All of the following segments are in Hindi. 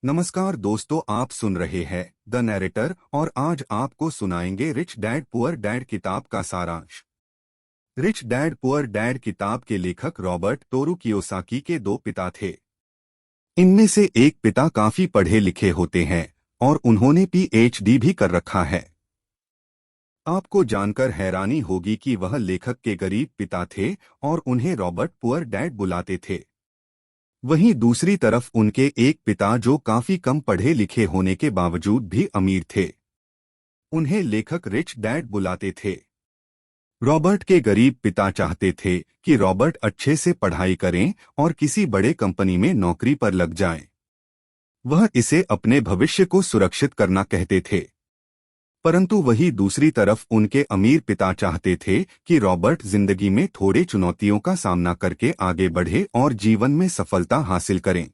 नमस्कार दोस्तों, आप सुन रहे हैं द नैरेटर और आज आपको सुनाएंगे रिच डैड पुअर डैड किताब का सारांश। रिच डैड पुअर डैड किताब के लेखक रॉबर्ट टोरू कियोसाकी के दो पिता थे। इनमें से एक पिता काफी पढ़े लिखे होते हैं और उन्होंने पीएचडी भी कर रखा है। आपको जानकर हैरानी होगी कि वह लेखक के गरीब पिता थे और उन्हें रॉबर्ट पुअर डैड बुलाते थे। वहीं दूसरी तरफ उनके एक पिता जो काफी कम पढ़े लिखे होने के बावजूद भी अमीर थे। उन्हें लेखक रिच डैड बुलाते थे। रॉबर्ट के गरीब पिता चाहते थे कि रॉबर्ट अच्छे से पढ़ाई करें और किसी बड़े कंपनी में नौकरी पर लग जाएं। वह इसे अपने भविष्य को सुरक्षित करना कहते थे। परंतु वही दूसरी तरफ उनके अमीर पिता चाहते थे कि रॉबर्ट जिंदगी में थोड़े चुनौतियों का सामना करके आगे बढ़े और जीवन में सफलता हासिल करें।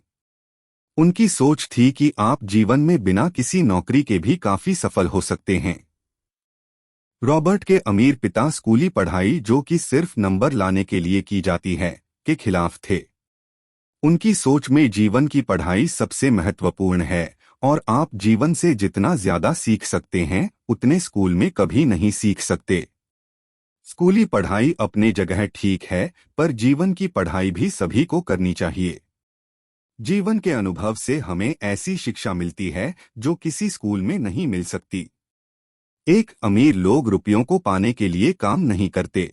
उनकी सोच थी कि आप जीवन में बिना किसी नौकरी के भी काफी सफल हो सकते हैं। रॉबर्ट के अमीर पिता स्कूली पढ़ाई, जो कि सिर्फ नंबर लाने के लिए की जाती है, के खिलाफ थे। उनकी सोच में जीवन की पढ़ाई सबसे महत्वपूर्ण है और आप जीवन से जितना ज्यादा सीख सकते हैं उतने स्कूल में कभी नहीं सीख सकते। स्कूली पढ़ाई अपने जगह ठीक है, पर जीवन की पढ़ाई भी सभी को करनी चाहिए। जीवन के अनुभव से हमें ऐसी शिक्षा मिलती है जो किसी स्कूल में नहीं मिल सकती। एक अमीर लोग रुपयों को पाने के लिए काम नहीं करते।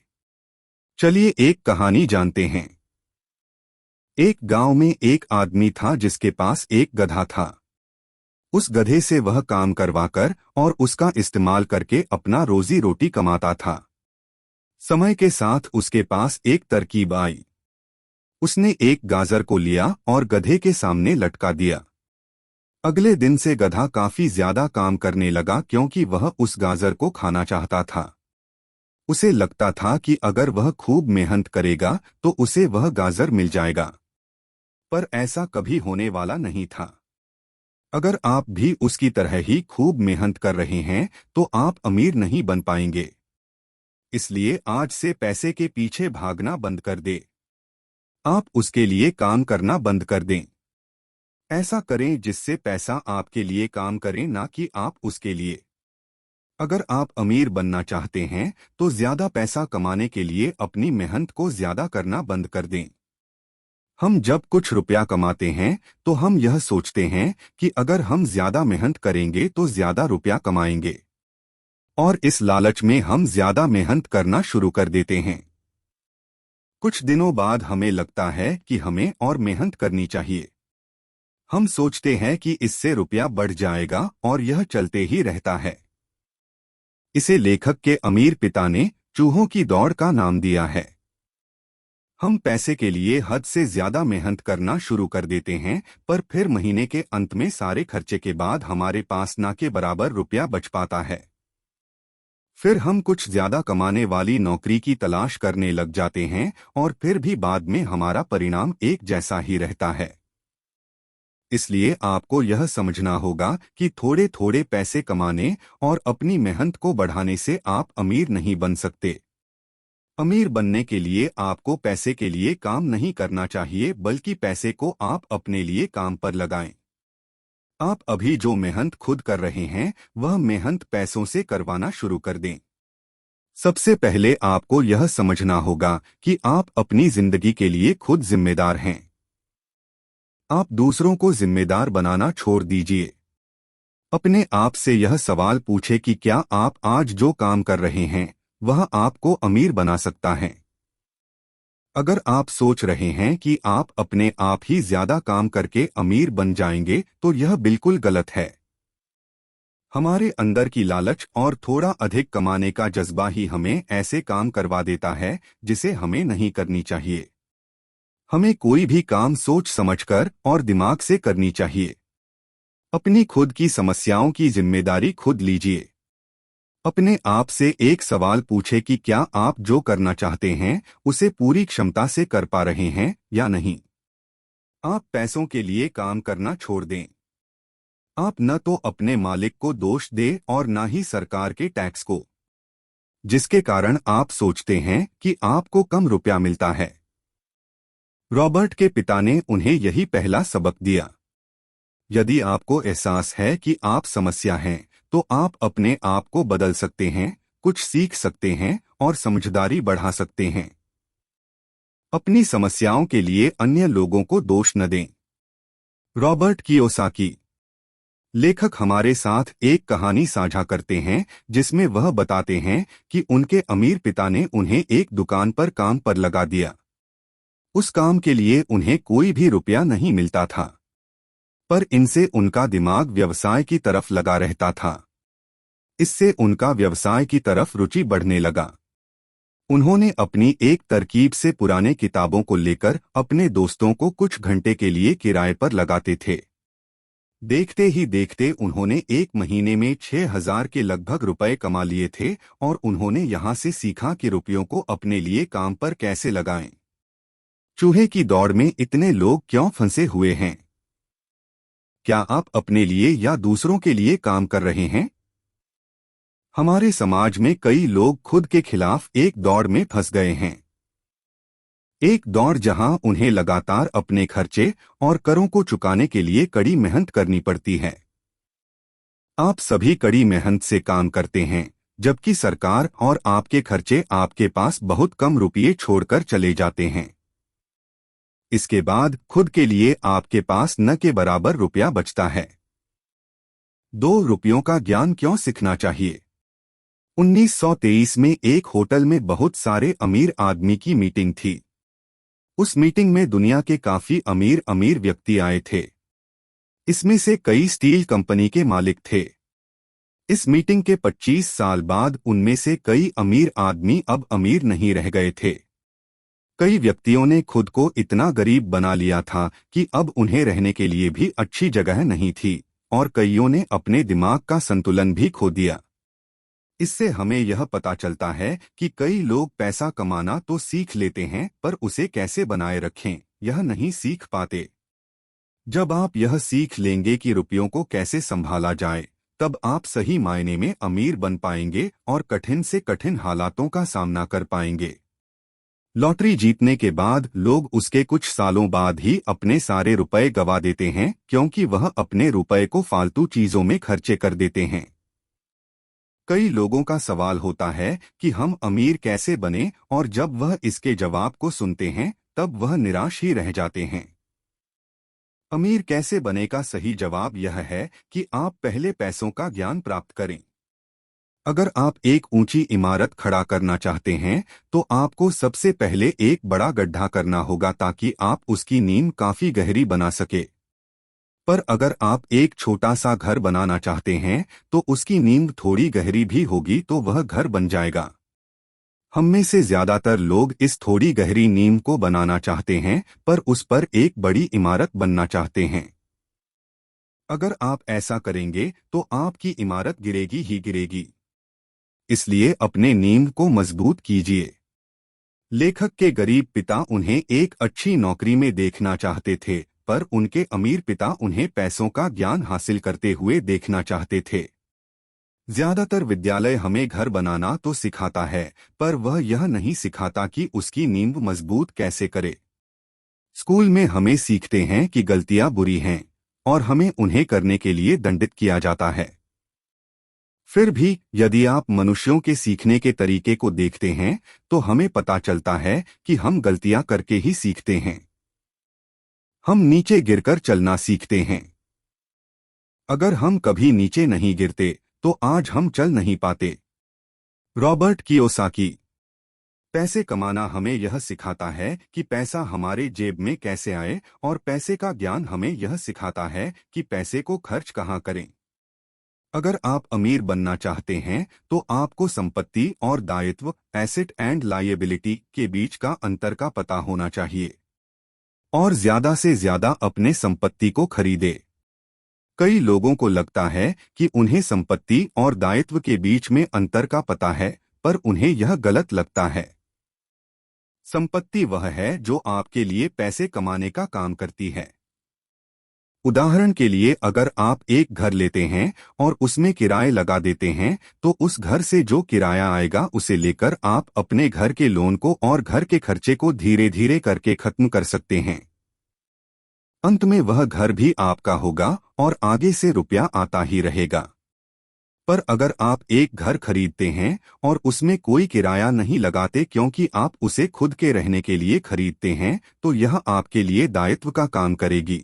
चलिए एक कहानी जानते हैं। एक गांव में एक आदमी था जिसके पास एक गधा था। उस गधे से वह काम करवाकर और उसका इस्तेमाल करके अपना रोजी रोटी कमाता था। समय के साथ उसके पास एक तरकीब आई। उसने एक गाजर को लिया और गधे के सामने लटका दिया। अगले दिन से गधा काफी ज्यादा काम करने लगा क्योंकि वह उस गाजर को खाना चाहता था। उसे लगता था कि अगर वह खूब मेहनत करेगा तो उसे वह गाजर मिल जाएगा। पर ऐसा कभी होने वाला नहीं था। अगर आप भी उसकी तरह ही खूब मेहनत कर रहे हैं तो आप अमीर नहीं बन पाएंगे। इसलिए आज से पैसे के पीछे भागना बंद कर दे। आप उसके लिए काम करना बंद कर दें। ऐसा करें जिससे पैसा आपके लिए काम करे, ना कि आप उसके लिए। अगर आप अमीर बनना चाहते हैं तो ज्यादा पैसा कमाने के लिए अपनी मेहनत को ज्यादा करना बंद कर दें। हम जब कुछ रुपया कमाते हैं तो हम यह सोचते हैं कि अगर हम ज्यादा मेहनत करेंगे तो ज्यादा रुपया कमाएंगे, और इस लालच में हम ज्यादा मेहनत करना शुरू कर देते हैं। कुछ दिनों बाद हमें लगता है कि हमें और मेहनत करनी चाहिए। हम सोचते हैं कि इससे रुपया बढ़ जाएगा और यह चलते ही रहता है। इसे लेखक के अमीर पिता ने चूहों की दौड़ का नाम दिया है। हम पैसे के लिए हद से ज्यादा मेहनत करना शुरू कर देते हैं, पर फिर महीने के अंत में सारे खर्चे के बाद हमारे पास ना के बराबर रुपया बच पाता है। फिर हम कुछ ज्यादा कमाने वाली नौकरी की तलाश करने लग जाते हैं और फिर भी बाद में हमारा परिणाम एक जैसा ही रहता है। इसलिए आपको यह समझना होगा कि थोड़े थोड़े पैसे कमाने और अपनी मेहनत को बढ़ाने से आप अमीर नहीं बन सकते। अमीर बनने के लिए आपको पैसे के लिए काम नहीं करना चाहिए, बल्कि पैसे को आप अपने लिए काम पर लगाएं। आप अभी जो मेहनत खुद कर रहे हैं वह मेहनत पैसों से करवाना शुरू कर दें। सबसे पहले आपको यह समझना होगा कि आप अपनी जिंदगी के लिए खुद जिम्मेदार हैं। आप दूसरों को जिम्मेदार बनाना छोड़ दीजिए। अपने आप से यह सवाल पूछे कि क्या आप आज जो काम कर रहे हैं वह आपको अमीर बना सकता है। अगर आप सोच रहे हैं कि आप अपने आप ही ज्यादा काम करके अमीर बन जाएंगे तो यह बिल्कुल गलत है। हमारे अंदर की लालच और थोड़ा अधिक कमाने का जज्बा ही हमें ऐसे काम करवा देता है जिसे हमें नहीं करनी चाहिए। हमें कोई भी काम सोच समझकर और दिमाग से करनी चाहिए। अपनी खुद की समस्याओं की जिम्मेदारी खुद लीजिए। अपने आप से एक सवाल पूछे कि क्या आप जो करना चाहते हैं उसे पूरी क्षमता से कर पा रहे हैं या नहीं। आप पैसों के लिए काम करना छोड़ दें। आप न तो अपने मालिक को दोष दें और न ही सरकार के टैक्स को, जिसके कारण आप सोचते हैं कि आपको कम रुपया मिलता है। रॉबर्ट के पिता ने उन्हें यही पहला सबक दिया। यदि आपको एहसास है कि आप समस्या हैं, तो आप अपने आप को बदल सकते हैं, कुछ सीख सकते हैं और समझदारी बढ़ा सकते हैं। अपनी समस्याओं के लिए अन्य लोगों को दोष न दें। रॉबर्ट कियोसाकी लेखक हमारे साथ एक कहानी साझा करते हैं जिसमें वह बताते हैं कि उनके अमीर पिता ने उन्हें एक दुकान पर काम पर लगा दिया। उस काम के लिए उन्हें कोई भी रुपया नहीं मिलता था, पर इनसे उनका दिमाग व्यवसाय की तरफ लगा रहता था। इससे उनका व्यवसाय की तरफ रुचि बढ़ने लगा। उन्होंने अपनी एक तरकीब से पुराने किताबों को लेकर अपने दोस्तों को कुछ घंटे के लिए किराए पर लगाते थे। देखते ही देखते उन्होंने एक महीने में 6,000 के लगभग रुपए कमा लिए थे और उन्होंने यहाँ से सीखा कि रुपयों को अपने लिए काम पर कैसे लगाएं। चूहे की दौड़ में इतने लोग क्यों फंसे हुए हैं? क्या आप अपने लिए या दूसरों के लिए काम कर रहे हैं? हमारे समाज में कई लोग खुद के खिलाफ एक दौड़ में फंस गए हैं। एक दौड़ जहां उन्हें लगातार अपने खर्चे और करों को चुकाने के लिए कड़ी मेहनत करनी पड़ती है। आप सभी कड़ी मेहनत से काम करते हैं, जबकि सरकार और आपके खर्चे आपके पास बहुत कम रुपये छोड़कर चले जाते हैं। इसके बाद खुद के लिए आपके पास न के बराबर रुपया बचता है। 2 रुपयों का ज्ञान क्यों सीखना चाहिए? 1923 में एक होटल में बहुत सारे अमीर आदमी की मीटिंग थी। उस मीटिंग में दुनिया के काफी अमीर अमीर व्यक्ति आए थे। इसमें से कई स्टील कंपनी के मालिक थे। इस मीटिंग के 25 साल बाद उनमें से कई अमीर आदमी अब अमीर नहीं रह गए थे। कई व्यक्तियों ने खुद को इतना गरीब बना लिया था कि अब उन्हें रहने के लिए भी अच्छी जगह नहीं थी, और कईयों ने अपने दिमाग का संतुलन भी खो दिया। इससे हमें यह पता चलता है कि कई लोग पैसा कमाना तो सीख लेते हैं, पर उसे कैसे बनाए रखें, यह नहीं सीख पाते। जब आप यह सीख लेंगे कि रुपयों को कैसे संभाला जाए, तब आप सही मायने में अमीर बन पाएंगे और कठिन से कठिन हालातों का सामना कर पाएंगे। लॉटरी जीतने के बाद लोग उसके कुछ सालों बाद ही अपने सारे रुपए गवा देते हैं, क्योंकि वह अपने रुपए को फालतू चीजों में खर्चे कर देते हैं। कई लोगों का सवाल होता है कि हम अमीर कैसे बने, और जब वह इसके जवाब को सुनते हैं तब वह निराश ही रह जाते हैं। अमीर कैसे बने का सही जवाब यह है कि आप पहले पैसों का ज्ञान प्राप्त करें। अगर आप एक ऊंची इमारत खड़ा करना चाहते हैं, तो आपको सबसे पहले एक बड़ा गड्ढा करना होगा ताकि आप उसकी नींव काफी गहरी बना सके। पर अगर आप एक छोटा सा घर बनाना चाहते हैं, तो उसकी नींव थोड़ी गहरी भी होगी तो वह घर बन जाएगा। हम में से ज्यादातर लोग इस थोड़ी गहरी नींव को बनाना चाहते हैं, पर उस पर एक बड़ी इमारत बनना चाहते हैं। अगर आप ऐसा करेंगे तो आपकी इमारत गिरेगी ही गिरेगी। इसलिए अपने नींव को मजबूत कीजिए। लेखक के गरीब पिता उन्हें एक अच्छी नौकरी में देखना चाहते थे, पर उनके अमीर पिता उन्हें पैसों का ज्ञान हासिल करते हुए देखना चाहते थे। ज्यादातर विद्यालय हमें घर बनाना तो सिखाता है, पर वह यह नहीं सिखाता कि उसकी नींव मजबूत कैसे करे। स्कूल में हमें सीखते हैं कि गलतियां बुरी हैं और हमें उन्हें करने के लिए दंडित किया जाता है। फिर भी यदि आप मनुष्यों के सीखने के तरीके को देखते हैं, तो हमें पता चलता है कि हम गलतियां करके ही सीखते हैं। हम नीचे गिरकर चलना सीखते हैं। अगर हम कभी नीचे नहीं गिरते, तो आज हम चल नहीं पाते। Robert Kiyosaki. पैसे कमाना हमें यह सिखाता है कि पैसा हमारे जेब में कैसे आए, और पैसे का ज्ञान हमें यह सिखाता है कि पैसे को खर्च कहाँ करें। अगर आप अमीर बनना चाहते हैं, तो आपको संपत्ति और दायित्व, एसेट एंड लायबिलिटी के बीच का अंतर का पता होना चाहिए, और ज्यादा से ज्यादा अपने संपत्ति को खरीदे। कई लोगों को लगता है कि उन्हें संपत्ति और दायित्व के बीच में अंतर का पता है, पर उन्हें यह गलत लगता है। संपत्ति वह है जो आपके लिए पैसे कमाने का काम करती है। उदाहरण के लिए, अगर आप एक घर लेते हैं और उसमें किराए लगा देते हैं, तो उस घर से जो किराया आएगा उसे लेकर आप अपने घर के लोन को और घर के खर्चे को धीरे धीरे करके खत्म कर सकते हैं। अंत में वह घर भी आपका होगा और आगे से रुपया आता ही रहेगा। पर अगर आप एक घर खरीदते हैं और उसमें कोई किराया नहीं लगाते क्योंकि आप उसे खुद के रहने के लिए खरीदते हैं, तो यह आपके लिए दायित्व का काम करेगी।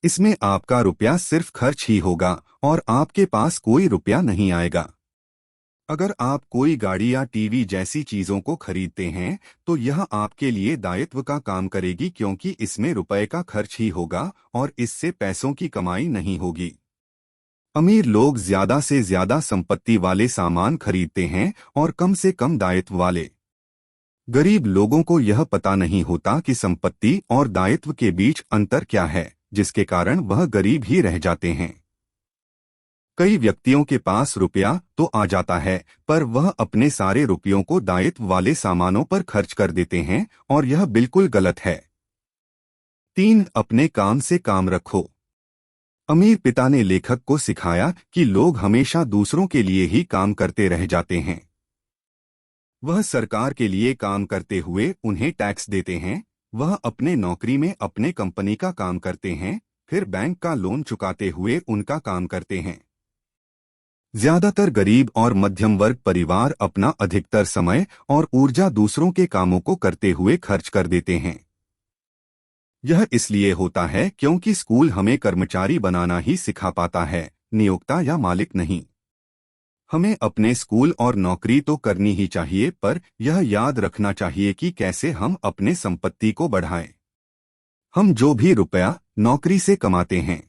इसमें आपका रुपया सिर्फ खर्च ही होगा और आपके पास कोई रुपया नहीं आएगा। अगर आप कोई गाड़ी या टीवी जैसी चीजों को खरीदते हैं तो यह आपके लिए दायित्व का काम करेगी क्योंकि इसमें रुपए का खर्च ही होगा और इससे पैसों की कमाई नहीं होगी। अमीर लोग ज्यादा से ज्यादा संपत्ति वाले सामान खरीदते हैं और कम से कम दायित्व वाले। गरीब लोगों को यह पता नहीं होता कि संपत्ति और दायित्व के बीच अंतर क्या है, जिसके कारण वह गरीब ही रह जाते हैं। कई व्यक्तियों के पास रुपया तो आ जाता है पर वह अपने सारे रुपयों को दायित्व वाले सामानों पर खर्च कर देते हैं और यह बिल्कुल गलत है। 3. अपने काम से काम रखो। अमीर पिता ने लेखक को सिखाया कि लोग हमेशा दूसरों के लिए ही काम करते रह जाते हैं। वह सरकार के लिए काम करते हुए उन्हें टैक्स देते हैं, वह अपने नौकरी में अपने कंपनी का काम करते हैं, फिर बैंक का लोन चुकाते हुए उनका काम करते हैं। ज्यादातर गरीब और मध्यम वर्ग परिवार अपना अधिकतर समय और ऊर्जा दूसरों के कामों को करते हुए खर्च कर देते हैं। यह इसलिए होता है क्योंकि स्कूल हमें कर्मचारी बनाना ही सिखा पाता है, नियोक्ता या मालिक नहीं। हमें अपने स्कूल और नौकरी तो करनी ही चाहिए पर यह याद रखना चाहिए कि कैसे हम अपने संपत्ति को बढ़ाएं। हम जो भी रुपया नौकरी से कमाते हैं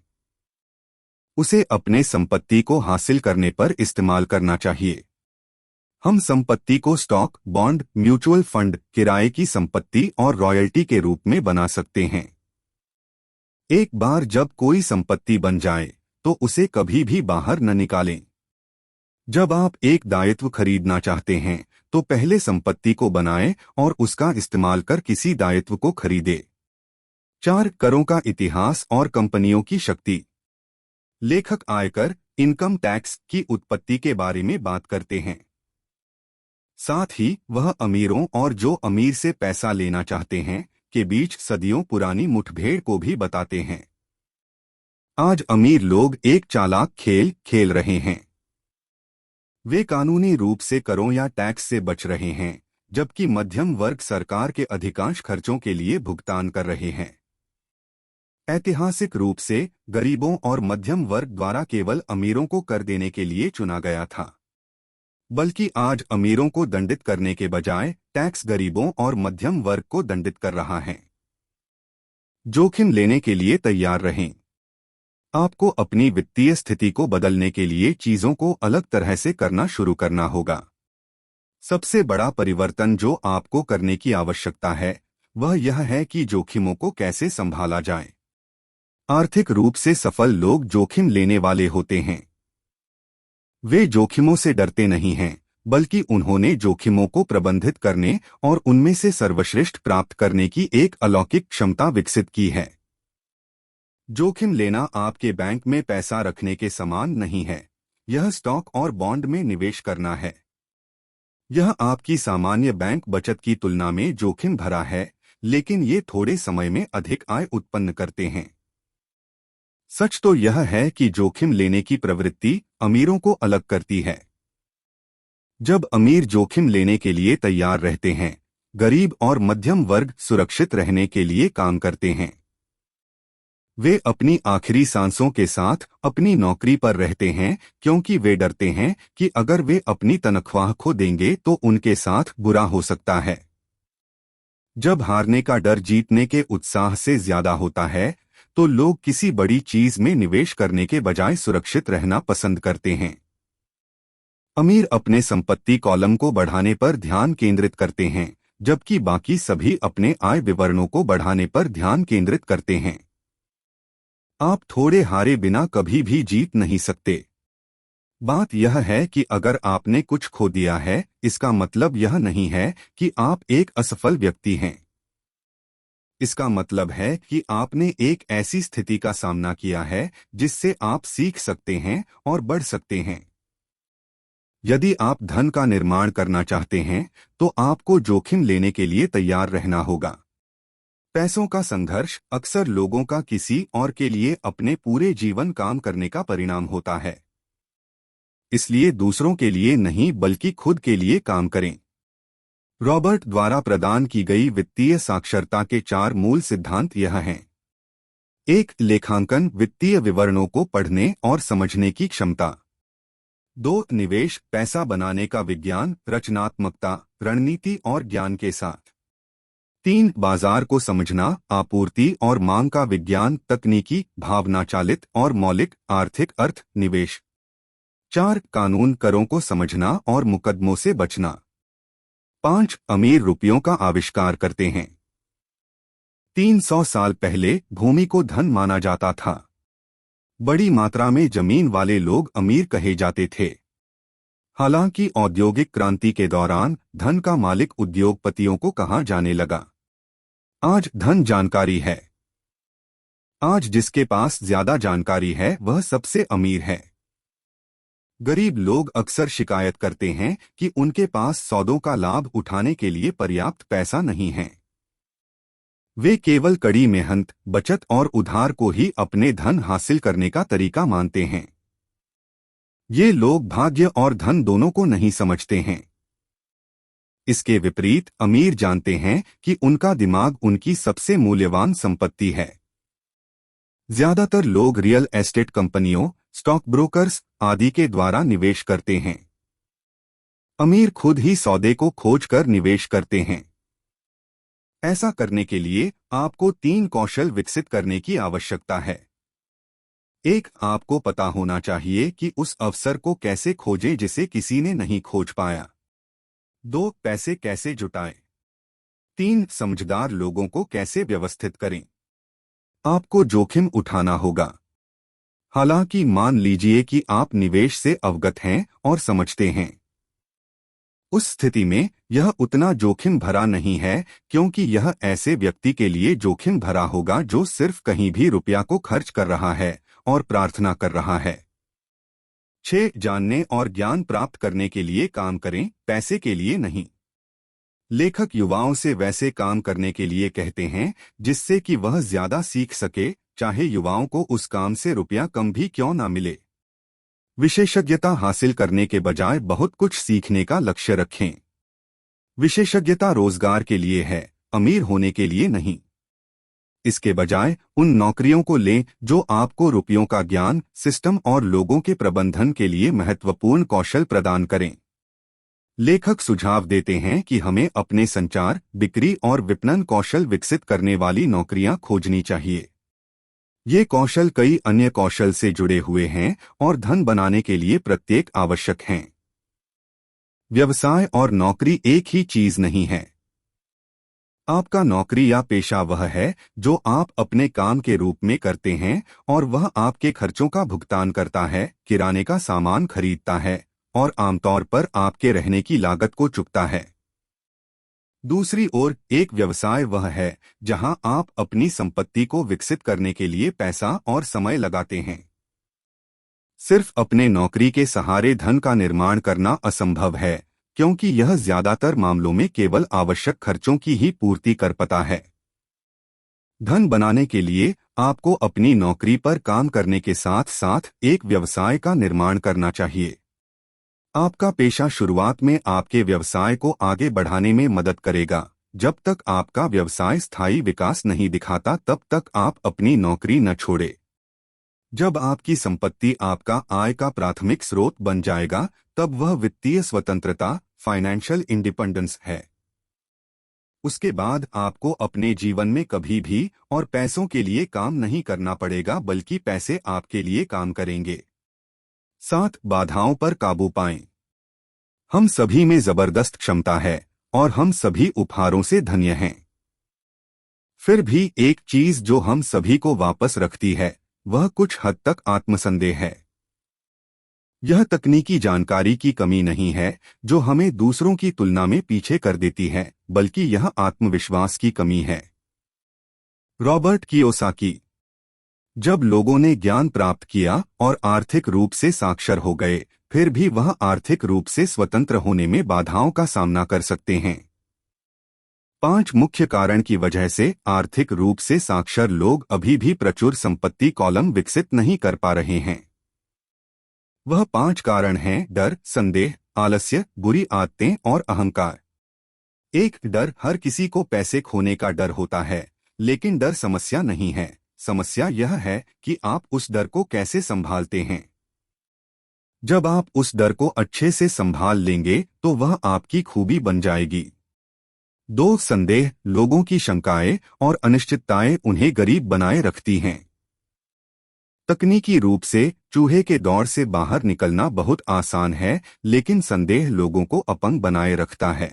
उसे अपने संपत्ति को हासिल करने पर इस्तेमाल करना चाहिए। हम संपत्ति को स्टॉक, बॉन्ड, म्यूचुअल फंड, किराए की संपत्ति और रॉयल्टी के रूप में बना सकते हैं। एक बार जब कोई संपत्ति बन जाए तो उसे कभी भी बाहर न निकालें। जब आप एक दायित्व खरीदना चाहते हैं तो पहले संपत्ति को बनाएं और उसका इस्तेमाल कर किसी दायित्व को खरीदें। 4. करों का इतिहास और कंपनियों की शक्ति। लेखक आयकर, इनकम टैक्स की उत्पत्ति के बारे में बात करते हैं। साथ ही वह अमीरों और जो अमीर से पैसा लेना चाहते हैं के बीच सदियों पुरानी मुठभेड़ को भी बताते हैं। आज अमीर लोग एक चालाक खेल खेल रहे हैं। वे कानूनी रूप से करों या टैक्स से बच रहे हैं, जबकि मध्यम वर्ग सरकार के अधिकांश खर्चों के लिए भुगतान कर रहे हैं। ऐतिहासिक रूप से गरीबों और मध्यम वर्ग द्वारा केवल अमीरों को कर देने के लिए चुना गया था, बल्कि आज अमीरों को दंडित करने के बजाय टैक्स गरीबों और मध्यम वर्ग को दंडित कर रहा है। जोखिम लेने के लिए तैयार रहें। आपको अपनी वित्तीय स्थिति को बदलने के लिए चीजों को अलग तरह से करना शुरू करना होगा। सबसे बड़ा परिवर्तन जो आपको करने की आवश्यकता है वह यह है कि जोखिमों को कैसे संभाला जाए। आर्थिक रूप से सफल लोग जोखिम लेने वाले होते हैं। वे जोखिमों से डरते नहीं हैं, बल्कि उन्होंने जोखिमों को प्रबंधित करने और उनमें से सर्वश्रेष्ठ प्राप्त करने की एक अलौकिक क्षमता विकसित की है। जोखिम लेना आपके बैंक में पैसा रखने के समान नहीं है, यह स्टॉक और बॉन्ड में निवेश करना है। यह आपकी सामान्य बैंक बचत की तुलना में जोखिम भरा है, लेकिन ये थोड़े समय में अधिक आय उत्पन्न करते हैं। सच तो यह है कि जोखिम लेने की प्रवृत्ति अमीरों को अलग करती है। जब अमीर जोखिम लेने के लिए तैयार रहते हैं, गरीब और मध्यम वर्ग सुरक्षित रहने के लिए काम करते हैं। वे अपनी आखिरी सांसों के साथ अपनी नौकरी पर रहते हैं क्योंकि वे डरते हैं कि अगर वे अपनी तनख्वाह खो देंगे तो उनके साथ बुरा हो सकता है। जब हारने का डर जीतने के उत्साह से ज्यादा होता है तो लोग किसी बड़ी चीज में निवेश करने के बजाय सुरक्षित रहना पसंद करते हैं। अमीर अपने संपत्ति कॉलम को बढ़ाने पर ध्यान केंद्रित करते हैं, जबकि बाकी सभी अपने आय विवरणों को बढ़ाने पर ध्यान केंद्रित करते हैं। आप थोड़े हारे बिना कभी भी जीत नहीं सकते। बात यह है कि अगर आपने कुछ खो दिया है, इसका मतलब यह नहीं है कि आप एक असफल व्यक्ति हैं। इसका मतलब है कि आपने एक ऐसी स्थिति का सामना किया है जिससे आप सीख सकते हैं और बढ़ सकते हैं। यदि आप धन का निर्माण करना चाहते हैं तो आपको जोखिम लेने के लिए तैयार रहना होगा। पैसों का संघर्ष अक्सर लोगों का किसी और के लिए अपने पूरे जीवन काम करने का परिणाम होता है। इसलिए दूसरों के लिए नहीं बल्कि खुद के लिए काम करें। रॉबर्ट द्वारा प्रदान की गई वित्तीय साक्षरता के 4 मूल सिद्धांत यह हैं। 1. लेखांकन, वित्तीय विवरणों को पढ़ने और समझने की क्षमता। 2. निवेश, पैसा बनाने का विज्ञान, रचनात्मकता, रणनीति और ज्ञान के साथ। 3. बाजार को समझना, आपूर्ति और मांग का विज्ञान, तकनीकी, भावना चालित और मौलिक, आर्थिक अर्थ, निवेश। 4. कानून, करों को समझना और मुकदमों से बचना। 5. अमीर रुपयों का आविष्कार करते हैं। 300 साल पहले भूमि को धन माना जाता था। बड़ी मात्रा में जमीन वाले लोग अमीर कहे जाते थे। हालांकि औद्योगिक क्रांति के दौरान धन का मालिक उद्योगपतियों को कहा जाने लगा। आज धन जानकारी है। आज जिसके पास ज्यादा जानकारी है वह सबसे अमीर है। गरीब लोग अक्सर शिकायत करते हैं कि उनके पास सौदों का लाभ उठाने के लिए पर्याप्त पैसा नहीं है। वे केवल कड़ी मेहनत, बचत और उधार को ही अपने धन हासिल करने का तरीका मानते हैं। ये लोग भाग्य और धन दोनों को नहीं समझते हैं। इसके विपरीत अमीर जानते हैं कि उनका दिमाग उनकी सबसे मूल्यवान संपत्ति है। ज्यादातर लोग रियल एस्टेट कंपनियों, स्टॉक ब्रोकर्स आदि के द्वारा निवेश करते हैं। अमीर खुद ही सौदे को खोजकर निवेश करते हैं। ऐसा करने के लिए आपको 3 कौशल विकसित करने की आवश्यकता है। 1. आपको पता होना चाहिए कि उस अवसर को कैसे खोजें जिसे किसी ने नहीं खोज पाया। 2. पैसे कैसे जुटाएं। 3. समझदार लोगों को कैसे व्यवस्थित करें। आपको जोखिम उठाना होगा। हालांकि मान लीजिए कि आप निवेश से अवगत हैं और समझते हैं। उस स्थिति में यह उतना जोखिम भरा नहीं है, क्योंकि यह ऐसे व्यक्ति के लिए जोखिम भरा होगा जो सिर्फ कहीं भी रुपया को खर्च कर रहा है और प्रार्थना कर रहा है। 6. जानने और ज्ञान प्राप्त करने के लिए काम करें, पैसे के लिए नहीं। लेखक युवाओं से वैसे काम करने के लिए कहते हैं जिससे कि वह ज्यादा सीख सके, चाहे युवाओं को उस काम से रुपया कम भी क्यों ना मिले। विशेषज्ञता हासिल करने के बजाय बहुत कुछ सीखने का लक्ष्य रखें। विशेषज्ञता रोजगार के लिए है, अमीर होने के लिए नहीं। इसके बजाय उन नौकरियों को लें जो आपको रुपयों का ज्ञान, सिस्टम और लोगों के प्रबंधन के लिए महत्वपूर्ण कौशल प्रदान करें। लेखक सुझाव देते हैं कि हमें अपने संचार, बिक्री और विपणन कौशल विकसित करने वाली नौकरियां खोजनी चाहिए। ये कौशल कई अन्य कौशल से जुड़े हुए हैं और धन बनाने के लिए प्रत्येक आवश्यक हैं। व्यवसाय और नौकरी एक ही चीज नहीं है। आपका नौकरी या पेशा वह है जो आप अपने काम के रूप में करते हैं और वह आपके खर्चों का भुगतान करता है, किराने का सामान खरीदता है और आमतौर पर आपके रहने की लागत को चुकता है। दूसरी ओर एक व्यवसाय वह है जहां आप अपनी संपत्ति को विकसित करने के लिए पैसा और समय लगाते हैं। सिर्फ अपने नौकरी के सहारे धन का निर्माण करना असंभव है, क्योंकि यह ज्यादातर मामलों में केवल आवश्यक खर्चों की ही पूर्ति कर पाता है। धन बनाने के लिए आपको अपनी नौकरी पर काम करने के साथ साथ एक व्यवसाय का निर्माण करना चाहिए। आपका पेशा शुरुआत में आपके व्यवसाय को आगे बढ़ाने में मदद करेगा। जब तक आपका व्यवसाय स्थायी विकास नहीं दिखाता तब तक आप अपनी नौकरी न छोड़ें। जब आपकी संपत्ति आपका आय का प्राथमिक स्रोत बन जाएगा, तब वह वित्तीय स्वतंत्रता, फाइनेंशियल इंडिपेंडेंस है। उसके बाद आपको अपने जीवन में कभी भी और पैसों के लिए काम नहीं करना पड़ेगा, बल्कि पैसे आपके लिए काम करेंगे। 7. बाधाओं पर काबू पाएं। हम सभी में जबरदस्त क्षमता है और हम सभी उपहारों से धन्य हैं। फिर भी एक चीज जो हम सभी को वापस रखती है वह कुछ हद तक आत्मसंदेह है। यह तकनीकी जानकारी की कमी नहीं है जो हमें दूसरों की तुलना में पीछे कर देती है, बल्कि यह आत्मविश्वास की कमी है। Robert Kiyosaki. जब लोगों ने ज्ञान प्राप्त किया और आर्थिक रूप से साक्षर हो गए, फिर भी वह आर्थिक रूप से स्वतंत्र होने में बाधाओं का सामना कर सकते हैं। 5 मुख्य कारण की वजह से आर्थिक रूप से साक्षर लोग अभी भी प्रचुर संपत्ति कॉलम विकसित नहीं कर पा रहे हैं। वह 5 कारण हैं: डर, संदेह, आलस्य, बुरी आदतें और अहंकार। 1. डर। हर किसी को पैसे खोने का डर होता है, लेकिन डर समस्या नहीं है। समस्या यह है कि आप उस डर को कैसे संभालते हैं। जब आप उस डर को अच्छे से संभाल लेंगे तो वह आपकी खूबी बन जाएगी। 2. संदेह। लोगों की शंकाएं और अनिश्चितताएं उन्हें गरीब बनाए रखती हैं। तकनीकी रूप से चूहे के दौर से बाहर निकलना बहुत आसान है, लेकिन संदेह लोगों को अपंग बनाए रखता है।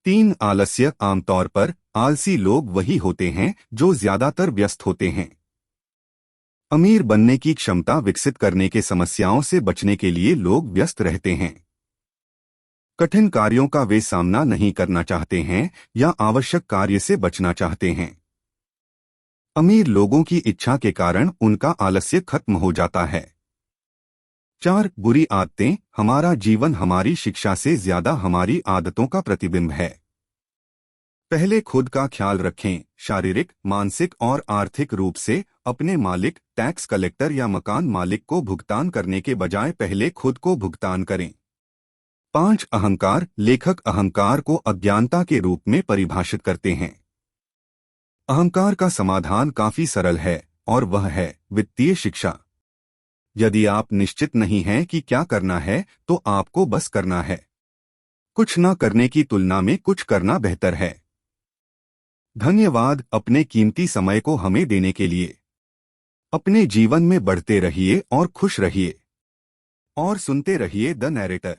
3. आलस्य। आमतौर पर आलसी लोग वही होते हैं जो ज्यादातर व्यस्त होते हैं। अमीर बनने की क्षमता विकसित करने के समस्याओं से बचने के लिए लोग व्यस्त रहते हैं। कठिन कार्यों का वे सामना नहीं करना चाहते हैं या आवश्यक कार्य से बचना चाहते हैं। अमीर लोगों की इच्छा के कारण उनका आलस्य खत्म हो जाता है। 4. बुरी आदतें। हमारा जीवन हमारी शिक्षा से ज्यादा हमारी आदतों का प्रतिबिंब है। पहले खुद का ख्याल रखें। शारीरिक, मानसिक और आर्थिक रूप से अपने मालिक, टैक्स कलेक्टर या मकान मालिक को भुगतान करने के बजाय पहले खुद को भुगतान करें। 5. अहंकार। लेखक अहंकार को अज्ञानता के रूप में परिभाषित करते हैं। अहंकार का समाधान काफी सरल है और वह है वित्तीय शिक्षा। यदि आप निश्चित नहीं हैं कि क्या करना है तो आपको बस करना है। कुछ न करने की तुलना में कुछ करना बेहतर है। धन्यवाद अपने कीमती समय को हमें देने के लिए। अपने जीवन में बढ़ते रहिए और खुश रहिए और सुनते रहिए द नैरेटर।